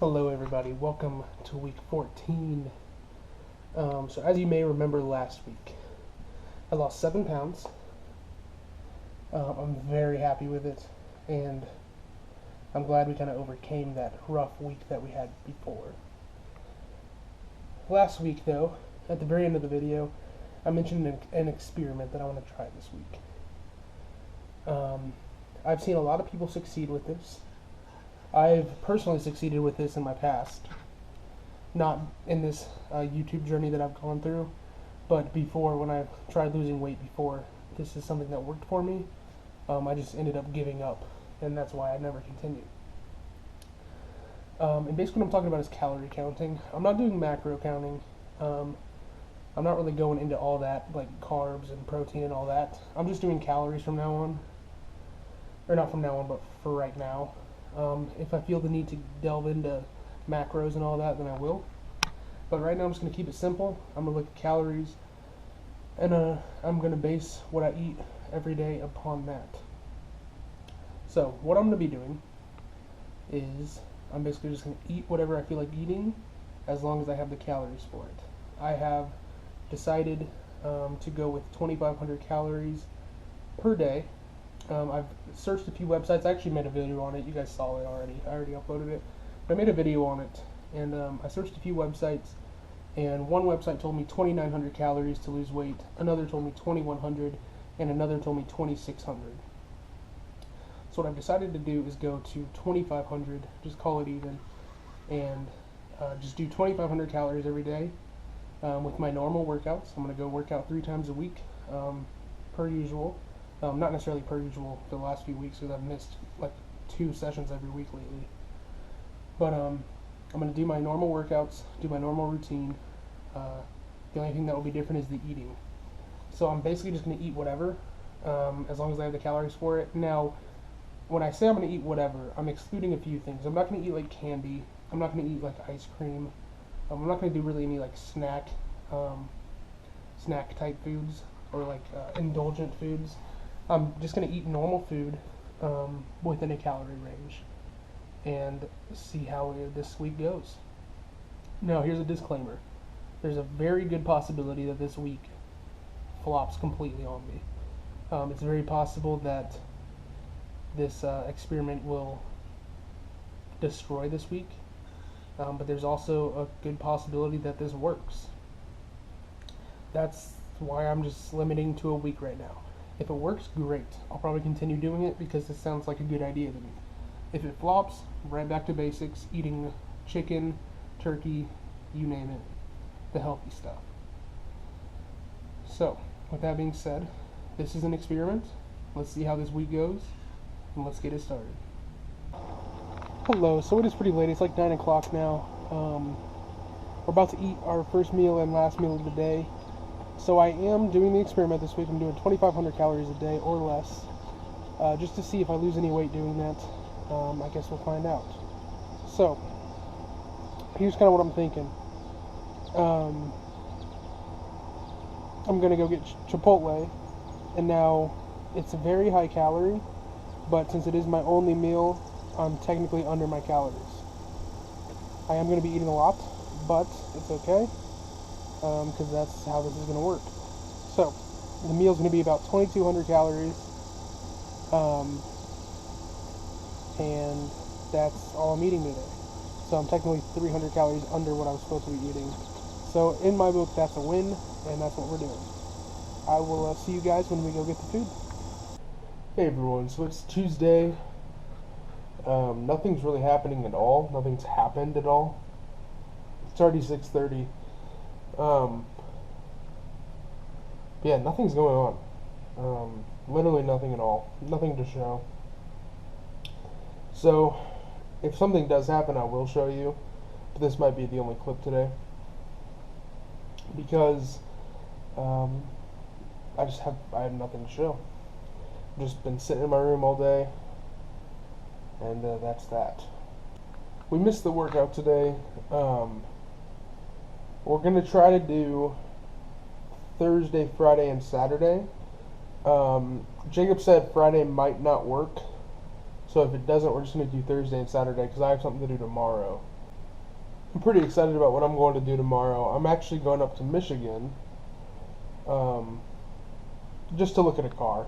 Hello everybody, welcome to week 14. So as you may remember last week, I lost 7 pounds. I'm very happy with it, and I'm glad we kind of overcame that rough week that we had before. Last week though, at the very end of the video, I mentioned an experiment that I want to try this week. I've seen a lot of people succeed with this. I've personally succeeded with this in my past. Not in this YouTube journey that I've gone through, but before, when I tried losing weight before, this is something that worked for me. I just ended up giving up, and that's why I never continued. And basically what I'm talking about is calorie counting. I'm not doing macro counting. I'm not really going into all that, like carbs and protein and all that. I'm just doing calories from now on. Or not from now on, but for right now. If I feel the need to delve into macros and all that, then I will. But right now I'm just going to keep it simple. I'm going to look at calories, and I'm going to base what I eat every day upon that. So what I'm going to be doing is I'm basically just going to eat whatever I feel like eating, as long as I have the calories for it. I have decided to go with 2,500 calories per day. I've searched a few websites. I actually made a video on it. You guys saw it already. I already uploaded it. But I made a video on it, and I searched a few websites, and one website told me 2,900 calories to lose weight, another told me 2,100, and another told me 2,600. So what I've decided to do is go to 2,500, just call it even, and just do 2,500 calories every day with my normal workouts. I'm going to go work out 3 times a week, per usual. Not necessarily per usual for the last few weeks, because I've missed like 2 sessions every week lately. But I'm going to do my normal workouts, do my normal routine. The only thing that will be different is the eating. So I'm basically just going to eat whatever, as long as I have the calories for it. Now, when I say I'm going to eat whatever, I'm excluding a few things. I'm not going to eat like candy. I'm not going to eat like ice cream. I'm not going to do really any like snack type foods or like indulgent foods. I'm just going to eat normal food within a calorie range and see how this week goes. Now, here's a disclaimer. There's a very good possibility that this week flops completely on me. It's very possible that this experiment will destroy this week, but there's also a good possibility that this works. That's why I'm just limiting to a week right now. If it works, great. I'll probably continue doing it because this sounds like a good idea to me. If it flops, right back to basics, eating chicken, turkey, you name it, the healthy stuff. So, with that being said, this is an experiment. Let's see how this week goes, and let's get it started. Hello, so it is pretty late. It's like 9 o'clock now. We're about to eat our first meal and last meal of the day. So I am doing the experiment this week. I'm doing 2,500 calories a day or less, just to see if I lose any weight doing that. I guess we'll find out. So, here's kind of what I'm thinking. I'm going to go get Chipotle, and now it's a very high calorie, but since it is my only meal, I'm technically under my calories. I am going to be eating a lot, but it's okay. Because that's how this is going to work. So, the meal is going to be about 2,200 calories, and that's all I'm eating today. So I'm technically 300 calories under what I was supposed to be eating. So in my book, that's a win, and that's what we're doing. I will see you guys when we go get the food. Hey everyone, so it's Tuesday. Nothing's really happening at all. Nothing's happened at all. It's already 6:30. Yeah, nothing's going on. Literally nothing at all. Nothing to show. So, if something does happen, I will show you. But this might be the only clip today. Because, I have nothing to show. I've just been sitting in my room all day. And, that's that. We missed the workout today. We're going to try to do Thursday, Friday, and Saturday. Jacob said Friday might not work, so if it doesn't, we're just going to do Thursday and Saturday, because I have something to do tomorrow. I'm pretty excited about what I'm going to do tomorrow. I'm actually going up to Michigan, just to look at a car.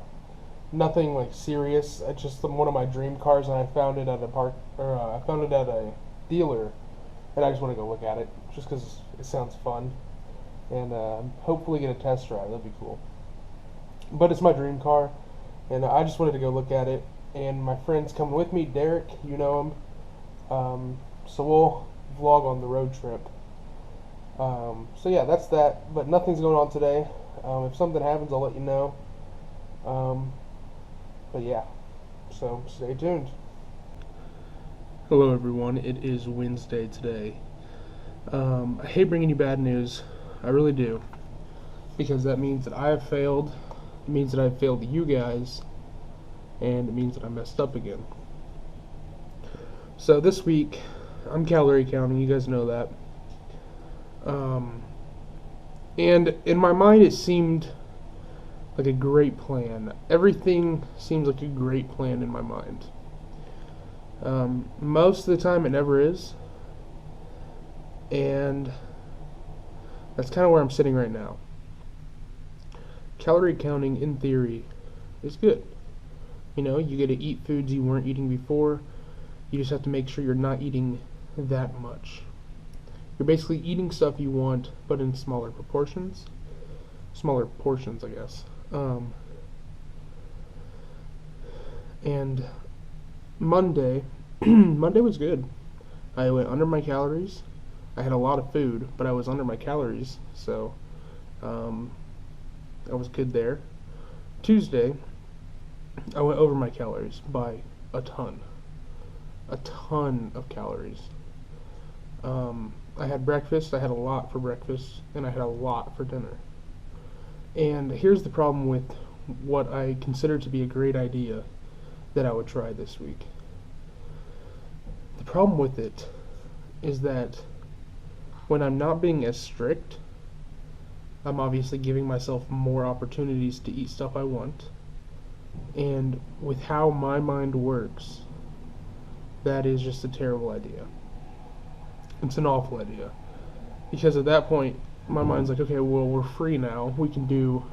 Nothing like serious. It's just one of my dream cars, and I found it at I found it at a dealer, and I just want to go look at it, just because it sounds fun, and hopefully get a test drive. That'd be cool. But it's my dream car, and I just wanted to go look at it. And my friend's coming with me, Derek. You know him. So we'll vlog on the road trip. So yeah, that's that. But nothing's going on today. If something happens, I'll let you know. But yeah, so stay tuned. Hello everyone, it is Wednesday today. I hate bringing you bad news, I really do, because that means that I have failed, it means that I've failed you guys, and it means that I messed up again. So this week, I'm calorie counting, you guys know that. And in my mind it seemed like a great plan. Everything seems like a great plan in my mind. Most of the time it never is. And that's kind of where I'm sitting right now. Calorie counting, in theory, is good. You know, you get to eat foods you weren't eating before. You just have to make sure you're not eating that much. You're basically eating stuff you want, but in smaller proportions. Smaller portions, I guess. And Monday was good. I went under my calories. I had a lot of food, but I was under my calories, so I was good there. Tuesday, I went over my calories by a ton of calories. I had breakfast. I had a lot for breakfast, and I had a lot for dinner. And here's the problem with what I consider to be a great idea that I would try this week. The problem with it is that when I'm not being as strict, I'm obviously giving myself more opportunities to eat stuff I want. And with how my mind works, that is just a terrible idea. It's an awful idea. Because at that point, my mind's like, okay, well, we're free now. We can do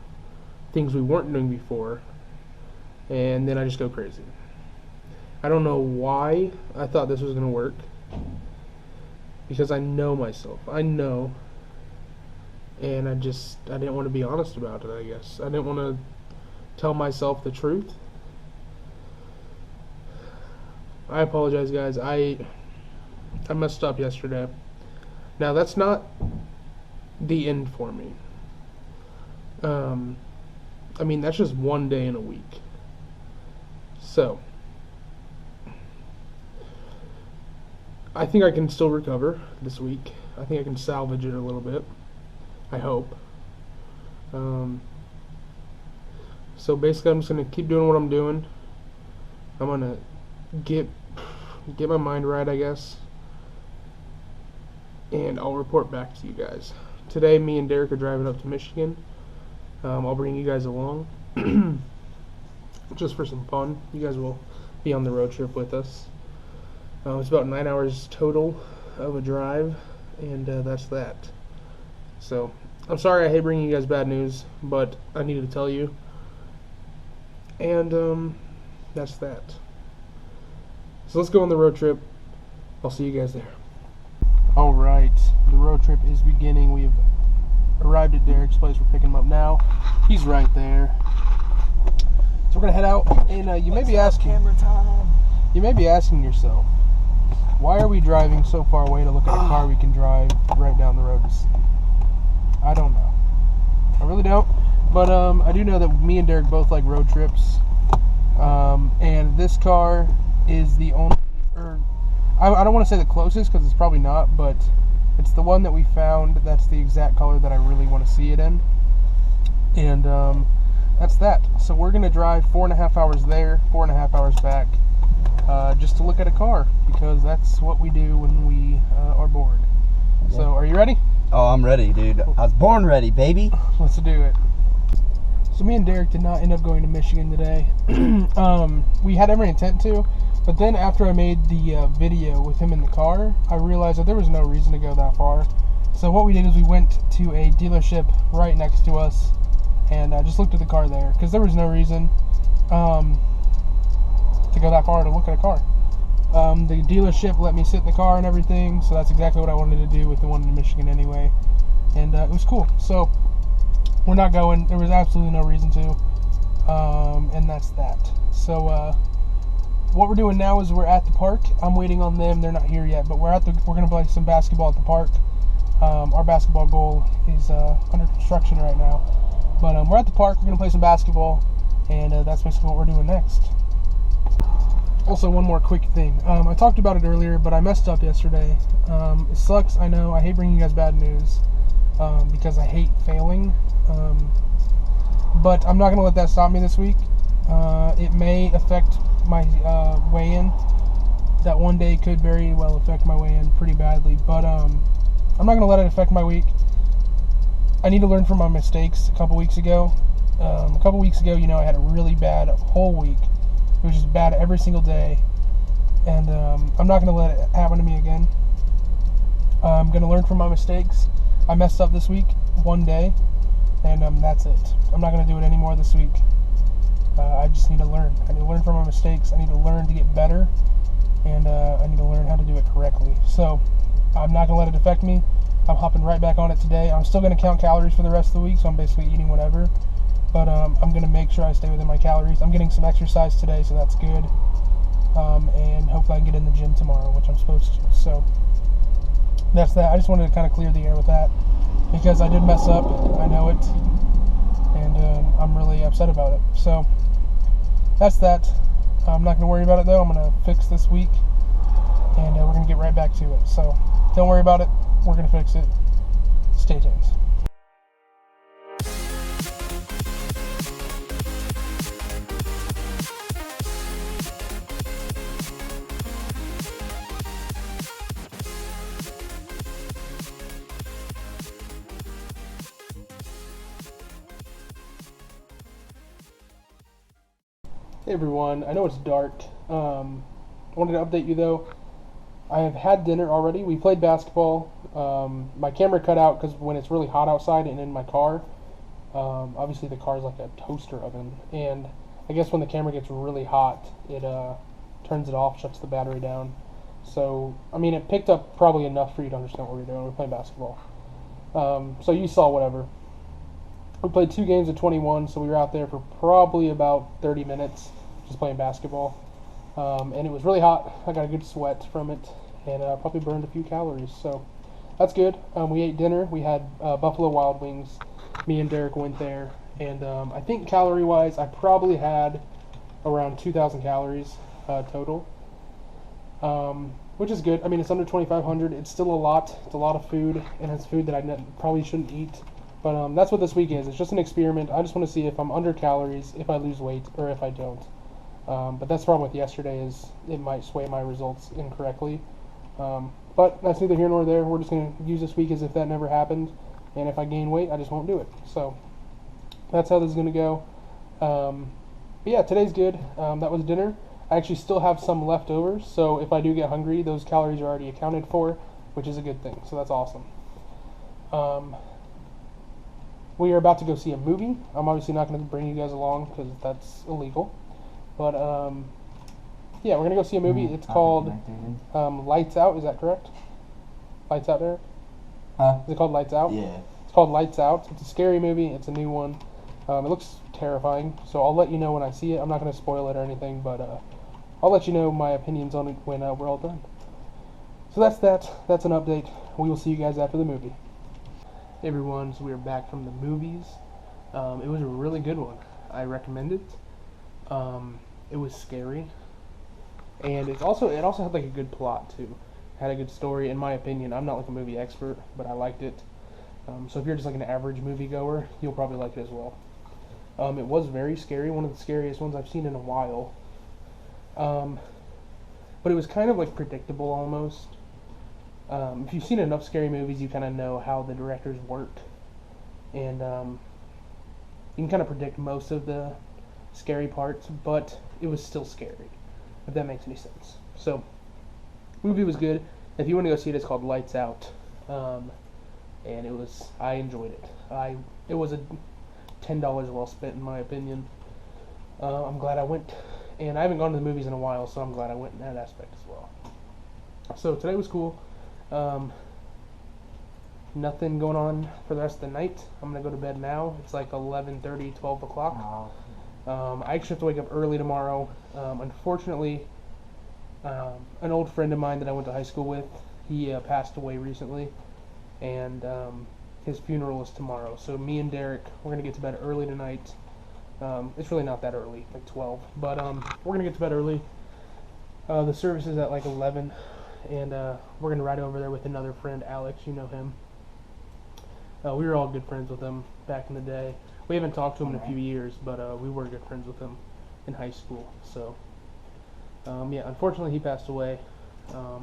things we weren't doing before. And then I just go crazy. I don't know why I thought this was going to work. Because I know myself. I know. And I didn't want to be honest about it, I guess. I didn't want to tell myself the truth. I apologize, guys. I messed up yesterday. Now, that's not the end for me. I mean, that's just one day in a week. So, I think I can still recover this week. I think I can salvage it a little bit. I hope. So basically, I'm just gonna keep doing what I'm doing. I'm gonna get my mind right, I guess. And I'll report back to you guys. Today, me and Derek are driving up to Michigan. I'll bring you guys along, just for some fun. You guys will be on the road trip with us. It's about 9 hours total of a drive, and that's that. So, I'm sorry I hate bringing you guys bad news, but I needed to tell you. And that's that. So let's go on the road trip. I'll see you guys there. Alright, the road trip is beginning. We've arrived at Derek's place. We're picking him up now. He's right there. So we're going to head out, and you may be asking yourself, why are we driving so far away to look at a car we can drive right down the road to see? I don't know. I really don't. But I do know that me and Derek both like road trips. And this car is the only, I don't want to say the closest because it's probably not, but it's the one that we found that's the exact color that I really want to see it in. And that's that. So we're going to drive 4.5 hours there, 4.5 hours back, just to look at a car, because that's what we do when we are bored. Yeah. So are you ready? Oh, I'm ready, dude. I was born ready, baby. Let's do it. So me and Derek did not end up going to Michigan today. We had every intent to, But then after I made the video with him in the car, I realized that there was no reason to go that far. So what we did is we went to a dealership right next to us and just looked at the car there, because there was no reason to go that far to look at a car. The dealership let me sit in the car and everything, so that's exactly what I wanted to do with the one in Michigan anyway. And it was cool. So we're not going. There was absolutely no reason to. And that's that. So what we're doing now is we're at the park. I'm waiting on them. They're not here yet, but we're going to play some basketball at the park. Our basketball goal is under construction right now. But we're at the park. We're going to play some basketball, and that's basically what we're doing next. Also, one more quick thing. I talked about it earlier, but I messed up yesterday. It sucks, I know. I hate bringing you guys bad news because I hate failing. But I'm not going to let that stop me this week. It may affect my weigh-in. That one day could very well affect my weigh-in pretty badly. But I'm not going to let it affect my week. I need to learn from my mistakes a couple weeks ago. You know, I had a really bad whole week. It was just bad every single day. And I'm not going to let it happen to me again. I'm going to learn from my mistakes. I messed up this week, one day. And that's it. I'm not going to do it anymore this week. I just need to learn. I need to learn from my mistakes. I need to learn to get better. And I need to learn how to do it correctly. So I'm not going to let it affect me. I'm hopping right back on it today. I'm still going to count calories for the rest of the week, so I'm basically eating whatever. But I'm going to make sure I stay within my calories. I'm getting some exercise today, so that's good. And hopefully I can get in the gym tomorrow, which I'm supposed to. So that's that. I just wanted to kind of clear the air with that because I did mess up. I know it. And I'm really upset about it. So that's that. I'm not going to worry about it, though. I'm going to fix this week. And we're going to get right back to it. So don't worry about it. We're going to fix it. Stay tuned. Hey everyone, I know it's dark. I wanted to update you though. I have had dinner already. We played basketball. My camera cut out because when it's really hot outside and in my car, obviously the car is like a toaster oven, and I guess when the camera gets really hot, it turns it off, shuts the battery down. So, I mean, it picked up probably enough for you to understand what we were doing. We were playing basketball. So you saw whatever. We played 2 games of 21, so we were out there for probably about 30 minutes just playing basketball. And it was really hot. I got a good sweat from it, and probably burned a few calories. So that's good. We ate dinner. We had Buffalo Wild Wings. Me and Derek went there, and I think calorie-wise, I probably had around 2,000 calories total, which is good. I mean, it's under 2,500. It's still a lot. It's a lot of food, and it's food that I probably shouldn't eat. But that's what this week is. It's just an experiment. I just want to see if I'm under calories, if I lose weight, or if I don't. But that's the problem with yesterday is it might sway my results incorrectly. But that's neither here nor there. We're just going to use this week as if that never happened. And if I gain weight, I just won't do it. So that's how this is going to go. But yeah, today's good. That was dinner. I actually still have some left over. So if I do get hungry, those calories are already accounted for, which is a good thing. So that's awesome. We are about to go see a movie. I'm obviously not going to bring you guys along because that's illegal. But, yeah, we're going to go see a movie. It's called Lights Out. Is that correct? Lights Out, Derek? Huh? Is it called Lights Out? Yeah. It's called Lights Out. It's a scary movie. It's a new one. It looks terrifying. So I'll let you know when I see it. I'm not going to spoil it or anything, but I'll let you know my opinions on it when we're all done. So that's that. That's an update. We will see you guys after the movie. Hey everyone, so we are back from the movies. It was a really good one. I recommend it. It was scary, and it also had like a good plot too. It had a good story, in my opinion. I'm not like a movie expert, but I liked it. So if you're just like an average moviegoer, you'll probably like it as well. It was very scary, one of the scariest ones I've seen in a while. But it was kind of like predictable almost. If you've seen enough scary movies, you kind of know how the directors work, and you can kind of predict most of the scary parts, but it was still scary. if that makes any sense. So, movie was good. If you want to go see it, it's called Lights Out, and I enjoyed it. It was a $10 well spent in my opinion. I'm glad I went, and I haven't gone to the movies in a while, so I'm glad I went in that aspect as well. So today was cool. Nothing going on for the rest of the night. I'm gonna go to bed now. It's like 11:30, 12 o'clock. I actually have to wake up early tomorrow. Unfortunately, an old friend of mine that I went to high school with, he passed away recently, and his funeral is tomorrow. So me and Derek, we're gonna get to bed early tonight. It's really not that early, like 12, but we're gonna get to bed early. The service is at like 11, and we're gonna ride over there with another friend, Alex. You know him. We were all good friends with him back in the day. We haven't talked to him in a few years, but we were good friends with him in high school. So, yeah, unfortunately he passed away. I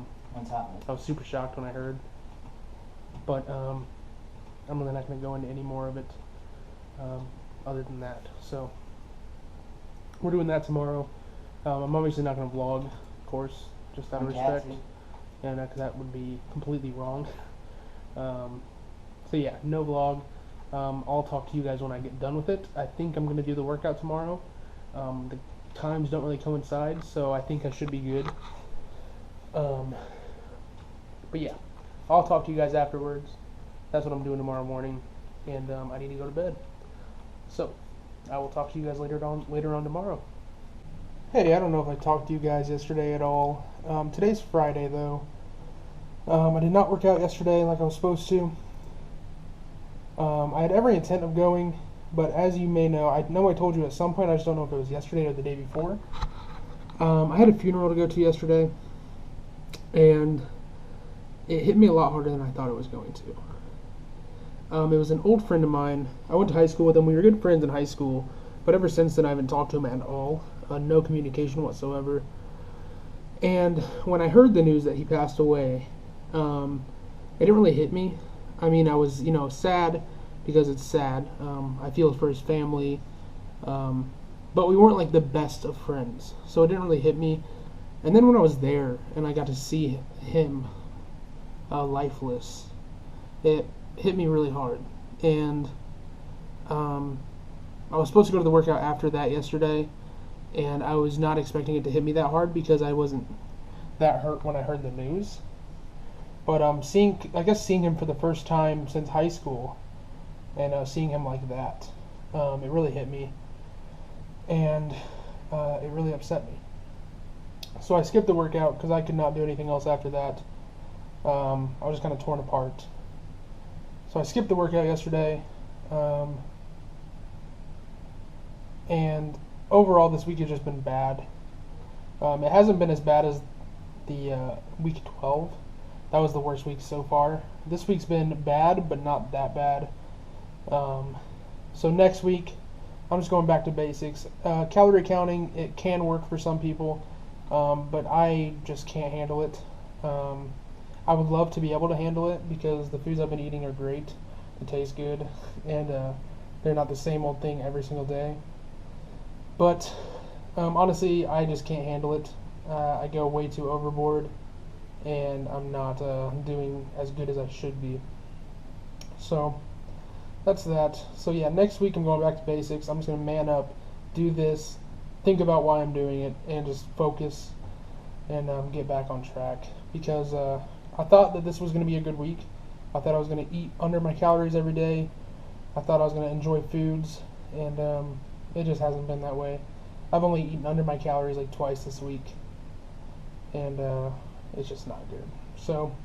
was super shocked when I heard, but I'm really not going to go into any more of it other than that. So, we're doing that tomorrow. I'm obviously not going to vlog, of course, just out of respect, and because that would be completely wrong. So yeah, no vlog. I'll talk to you guys when I get done with it. I think I'm going to do the workout tomorrow. The times don't really coincide, so I think I should be good. But yeah, I'll talk to you guys afterwards. That's what I'm doing tomorrow morning, and I need to go to bed. So I will talk to you guys later on tomorrow. Hey, I don't know if I talked to you guys yesterday at all. Today's Friday though. I did not work out yesterday like I was supposed to. I had every intent of going, but as you may know, I told you at some point, I just don't know if it was yesterday or the day before. I had a funeral to go to yesterday, and it hit me a lot harder than I thought it was going to. It was an old friend of mine. I went to high school with him. We were good friends in high school, but ever since then I haven't talked to him at all. No communication whatsoever. And when I heard the news that he passed away, it didn't really hit me. I mean, I was, sad because it's sad. I feel for his family, but we weren't like the best of friends, so it didn't really hit me. And then when I was there and I got to see him lifeless, it hit me really hard. And I was supposed to go to the workout after that yesterday, and I was not expecting it to hit me that hard because I wasn't that hurt when I heard the news. But seeing him for the first time since high school, and seeing him like that, it really hit me, and it really upset me. So I skipped the workout because I could not do anything else after that. I was just kind of torn apart. So I skipped the workout yesterday, and overall this week has just been bad. It hasn't been as bad as the week 12. That was the worst week so far. This week's been bad, but not that bad. So next week, I'm just going back to basics. Calorie counting, it can work for some people, but I just can't handle it. I would love to be able to handle it because the foods I've been eating are great. They taste good, and they're not the same old thing every single day. But honestly, I just can't handle it. I go way too overboard, and I'm not doing as good as I should be. So that's that. So yeah, next week I'm going back to basics. I'm just going to man up, do this, think about why I'm doing it, and just focus and get back on track. Because I thought that this was going to be a good week. I thought I was going to eat under my calories every day. I thought I was going to enjoy foods, and it just hasn't been that way. I've only eaten under my calories like twice this week, and it's just not good. So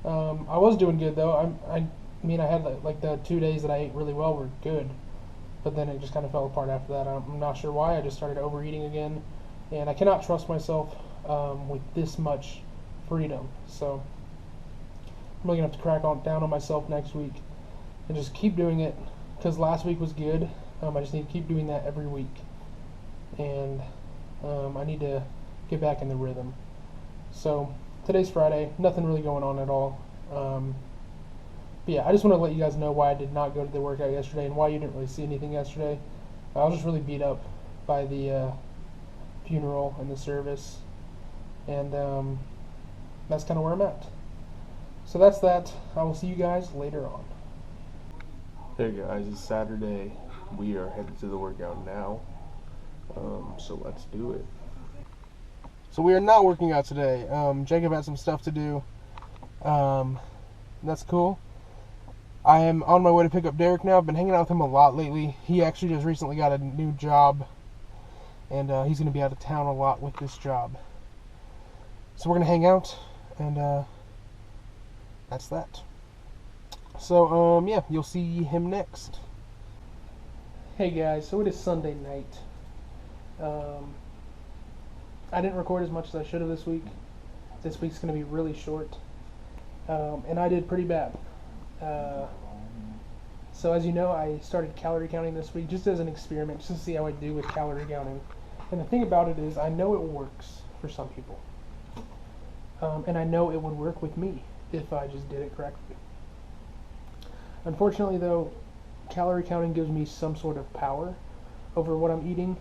I was doing good though. I mean, I had like the 2 days that I ate really well were good, but then it just kind of fell apart after that. I'm not sure why. I just started overeating again, and I cannot trust myself with this much freedom. So I'm really gonna have to crack down on myself next week and just keep doing it, because last week was good. I just need to keep doing that every week, and I need to get back in the rhythm. So today's Friday, nothing really going on at all. But yeah, I just want to let you guys know why I did not go to the workout yesterday and why you didn't really see anything yesterday. I was just really beat up by the funeral and the service, and that's kind of where I'm at. So that's that. I will see you guys later on. Hey guys, it's Saturday. We are headed to the workout now. So let's do it. So we are not working out today. Jacob had some stuff to do. That's cool. I am on my way to pick up Derek now. I've been hanging out with him a lot lately. He actually just recently got a new job, and he's going to be out of town a lot with this job. So we're going to hang out, and that's that. So, yeah, you'll see him next. Hey guys, so it is Sunday night. I didn't record as much as I should have this week. This week's going to be really short. And I did pretty bad. So as you know, I started calorie counting this week just as an experiment, just to see how I do with calorie counting. And the thing about it is, I know it works for some people. And I know it would work with me if I just did it correctly. Unfortunately though, calorie counting gives me some sort of power over what I'm eating.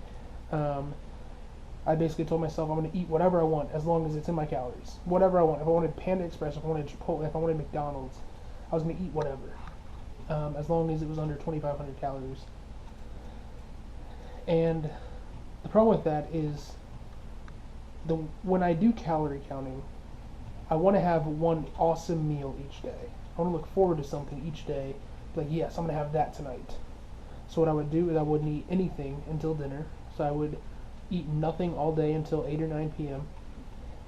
I basically told myself I'm going to eat whatever I want as long as it's in my calories. Whatever I want. If I wanted Panda Express, if I wanted Chipotle, if I wanted McDonald's, I was going to eat whatever. As long as it was under 2,500 calories. And the problem with that is, when I do calorie counting, I want to have one awesome meal each day. I want to look forward to something each day. Like, yes, I'm going to have that tonight. So what I would do is I wouldn't eat anything until dinner. So I would eat nothing all day until 8 or 9 p.m.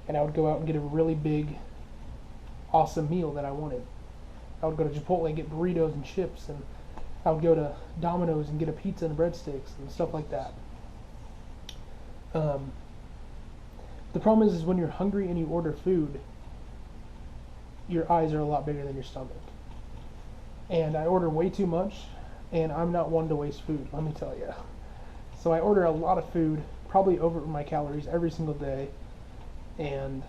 And I would go out and get a really big, awesome meal that I wanted. I would go to Chipotle and get burritos and chips, and I would go to Domino's and get a pizza and breadsticks and stuff like that. The problem is when you're hungry and you order food, your eyes are a lot bigger than your stomach. And I order way too much, and I'm not one to waste food, let me tell you. So I order a lot of food, probably over my calories every single day, and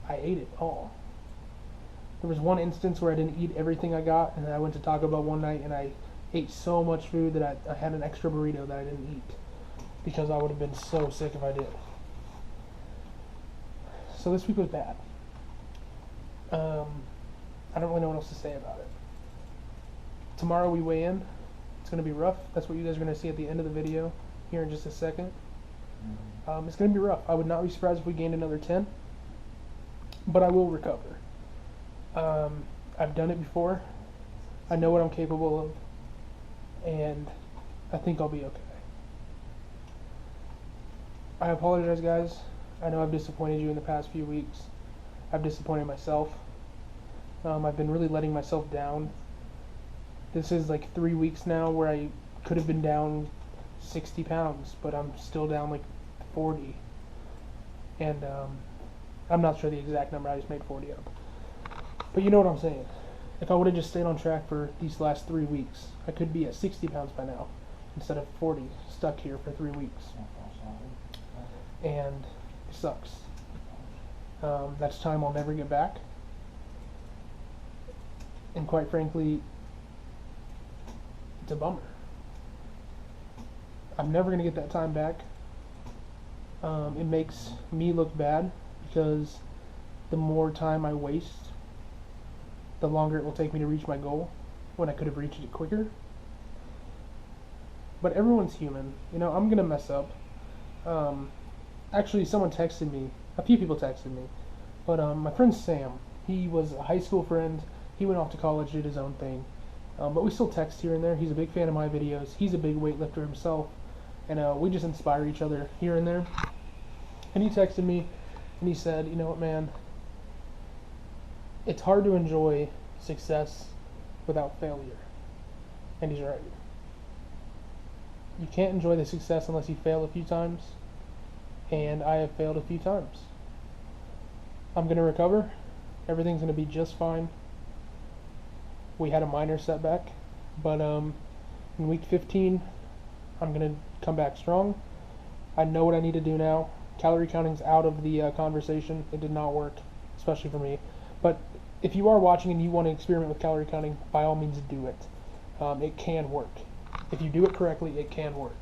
I ate it all. There was one instance where I didn't eat everything I got, and then I went to Taco Bell one night and I ate so much food that I had an extra burrito that I didn't eat, because I would have been so sick if I did. So this week was bad. I don't really know what else to say about it. Tomorrow we weigh in. It's going to be rough. That's what you guys are going to see at the end of the video here in just a second. It's going to be rough. I would not be surprised if we gained another 10, but I will recover. I've done it before. I know what I'm capable of, and I think I'll be okay. I apologize, guys. I know I've disappointed you in the past few weeks. I've disappointed myself. I've been really letting myself down. This is like 3 weeks now where I could have been down 60 pounds, but I'm still down like 40. And I'm not sure the exact number, I just made 40 up. But you know what I'm saying. If I would have just stayed on track for these last 3 weeks, I could be at 60 pounds by now, instead of 40, stuck here for 3 weeks. And it sucks. That's time I'll never get back. And quite frankly, it's a bummer. I'm never going to get that time back. It makes me look bad, because the more time I waste, the longer it will take me to reach my goal, when I could have reached it quicker. But everyone's human. You know, I'm going to mess up. Actually, someone texted me. A few people texted me. But my friend Sam, he was a high school friend. He went off to college, did his own thing. But we still text here and there. He's a big fan of my videos. He's a big weightlifter himself. And we just inspire each other here and there. And he texted me, and he said, you know what, man? It's hard to enjoy success without failure. And he's right. You can't enjoy the success unless you fail a few times. And I have failed a few times. I'm going to recover. Everything's going to be just fine. We had a minor setback, but in week 15, I'm going to come back strong. I know what I need to do now. Calorie counting's out of the conversation. It did not work, especially for me. But if you are watching and you want to experiment with calorie counting, by all means do it. It can work. If you do it correctly, it can work.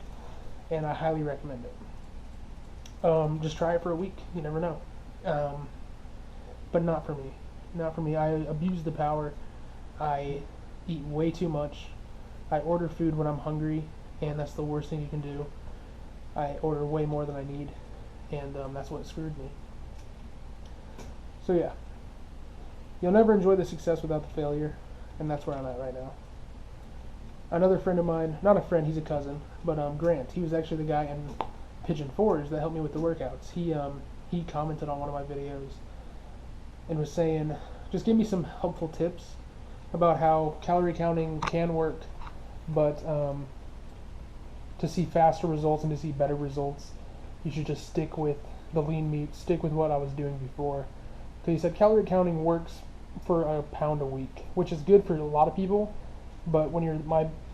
And I highly recommend it. Just try it for a week. You never know. But not for me. Not for me. I abuse the power. I eat way too much. I order food when I'm hungry, and that's the worst thing you can do. I order way more than I need, and that's what screwed me. So yeah, you'll never enjoy the success without the failure, and that's where I'm at right now. Another friend of mine, not a friend, he's a cousin, but Grant, he was actually the guy in Pigeon Forge that helped me with the workouts. He commented on one of my videos and was saying, just give me some helpful tips about how calorie counting can work, but to see faster results and to see better results, you should just stick with the lean meat, stick with what I was doing before. So he said calorie counting works for a pound a week, which is good for a lot of people, but when you're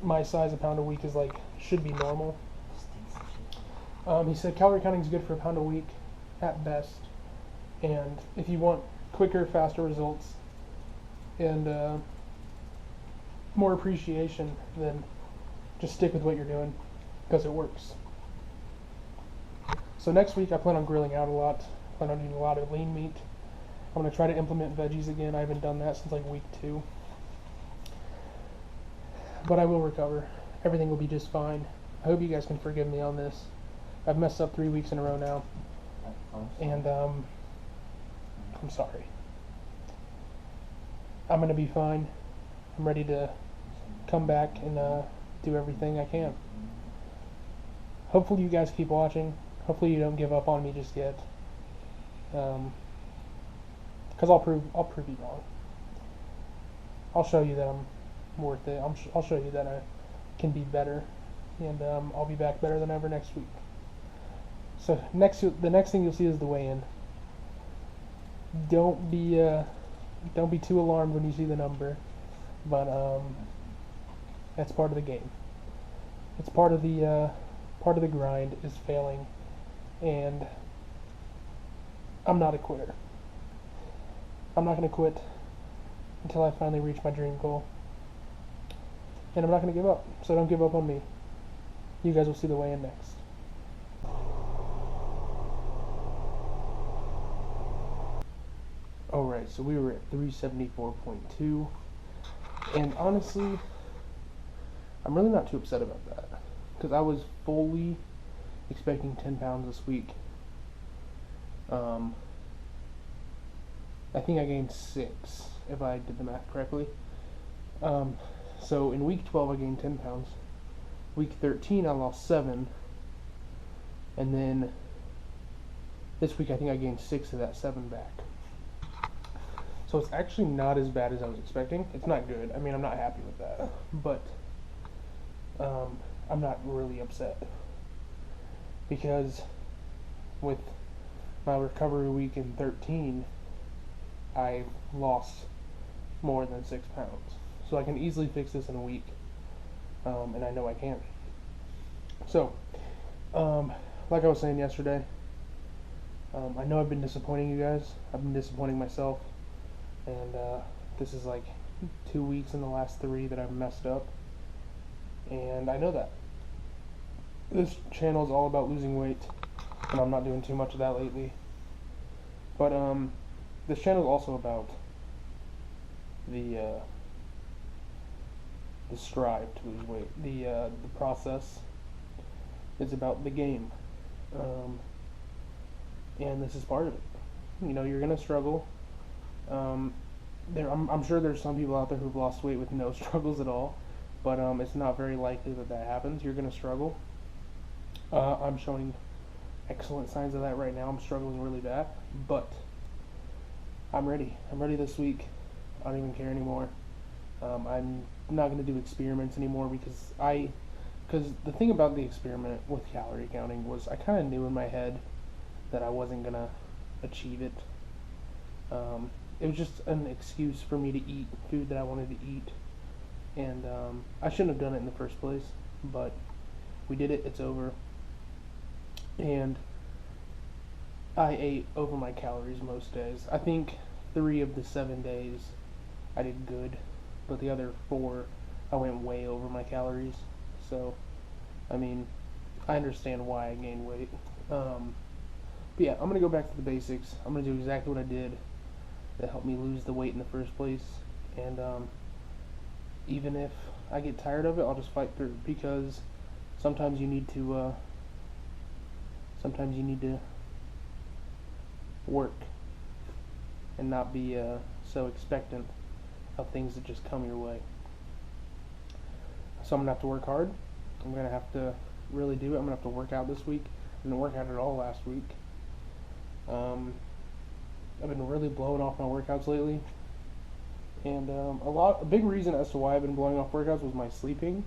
my size, a pound a week is like, should be normal. He said calorie counting is good for a pound a week at best, and if you want quicker, faster results and more appreciation, then just stick with what you're doing because it works. So next week I plan on grilling out a lot. I plan on eating a lot of lean meat. I'm going to try to implement veggies again. I haven't done that since like week 2. But I will recover. Everything will be just fine. I hope you guys can forgive me on this. I've messed up 3 weeks in a row now. And I'm sorry. I'm going to be fine. I'm ready to come back and do everything I can. Hopefully you guys keep watching. Hopefully you don't give up on me just yet. Because I'll prove you wrong. I'll show you that I'm worth it. I'll show you that I can be better, and I'll be back better than ever next week. So the next thing you'll see is the weigh-in. Don't be too alarmed when you see the number, but that's part of the game. It's part of the grind is failing, and I'm not a quitter. I'm not going to quit until I finally reach my dream goal. And I'm not going to give up, so don't give up on me. You guys will see the weigh-in next. Alright, so we were at 374.2, and honestly, I'm really not too upset about that, because I was fully expecting 10 pounds this week. I think I gained 6, if I did the math correctly. So in week 12 I gained 10 pounds. Week 13 I lost 7. And then this week I think I gained 6 of that 7 back. So it's actually not as bad as I was expecting. It's not good. I mean, I'm not happy with that. But I'm not really upset. Because with my recovery week in 13, I lost more than 6 pounds. So I can easily fix this in a week. And I know I can. So, like I was saying yesterday, I know I've been disappointing you guys. I've been disappointing myself. And this is like 2 weeks in the last 3 that I've messed up. And I know that. This channel is all about losing weight. And I'm not doing too much of that lately. But this channel is also about the strive to lose weight. The process is about the game. And this is part of it. You know, you're gonna struggle. I'm sure there's some people out there who've lost weight with no struggles at all, but it's not very likely that happens. You're gonna struggle. I'm showing excellent signs of that right now. I'm struggling really bad, but I'm ready. I'm ready this week. I don't even care anymore. I'm not going to do experiments anymore because the thing about the experiment with calorie counting was I kind of knew in my head that I wasn't going to achieve it. It was just an excuse for me to eat food that I wanted to eat, and I shouldn't have done it in the first place, but we did it. It's over. And I ate over my calories most days. I think 3 of the 7 days I did good, but the other 4 I went way over my calories. So, I mean, I understand why I gained weight. But yeah, I'm going to go back to the basics. I'm going to do exactly what I did that helped me lose the weight in the first place. And even if I get tired of it, I'll just fight through, because sometimes you need to work and not be so expectant of things that just come your way. So I'm gonna have to work hard. I'm gonna have to really do it. I'm gonna have to work out this week. I didn't work out at all last week. I've been really blowing off my workouts lately, and a big reason as to why I've been blowing off workouts was my sleeping,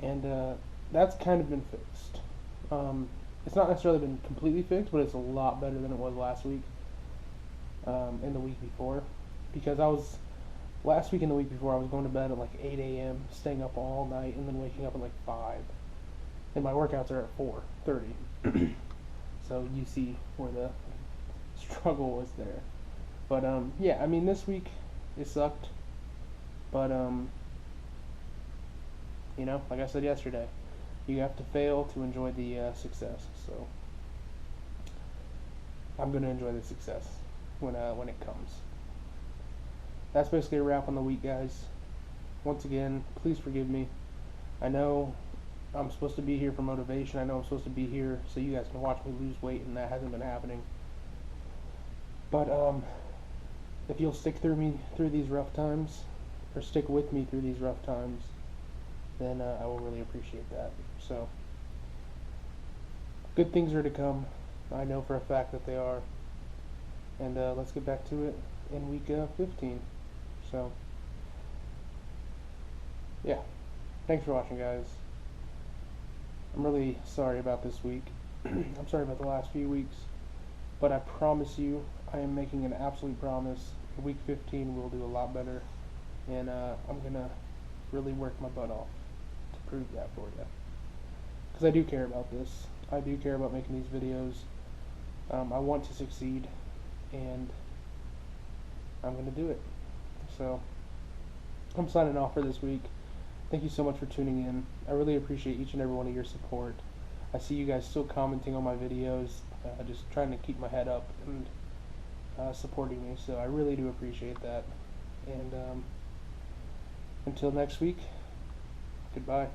and that's kind of been fixed. It's not necessarily been completely fixed, but it's a lot better than it was last week, and the week before, because last week and the week before I was going to bed at like 8 a.m., staying up all night, and then waking up at like 5, and my workouts are at 4:30. So you see where the struggle was there. But yeah, I mean, this week it sucked, but you know, like I said yesterday, you have to fail to enjoy the success. So I'm gonna enjoy the success when it comes. That's basically a wrap on the week, guys. Once again, please forgive me. I know I'm supposed to be here for motivation. I know I'm supposed to be here so you guys can watch me lose weight, and that hasn't been happening. But if you'll stick through these rough times, or stick with me through these rough times, then I will really appreciate that. So, good things are to come. I know for a fact that they are. And let's get back to it in week 15. So, yeah. Thanks for watching, guys. I'm really sorry about this week. I'm sorry about the last few weeks. But I promise you, I am making an absolute promise. In week 15, we'll do a lot better. And I'm going to really work my butt off to prove that for you. Because I do care about this. I do care about making these videos. I want to succeed. And I'm going to do it. So, I'm signing off for this week. Thank you so much for tuning in. I really appreciate each and every one of your support. I see you guys still commenting on my videos, just trying to keep my head up and supporting me. So I really do appreciate that. And until next week, goodbye.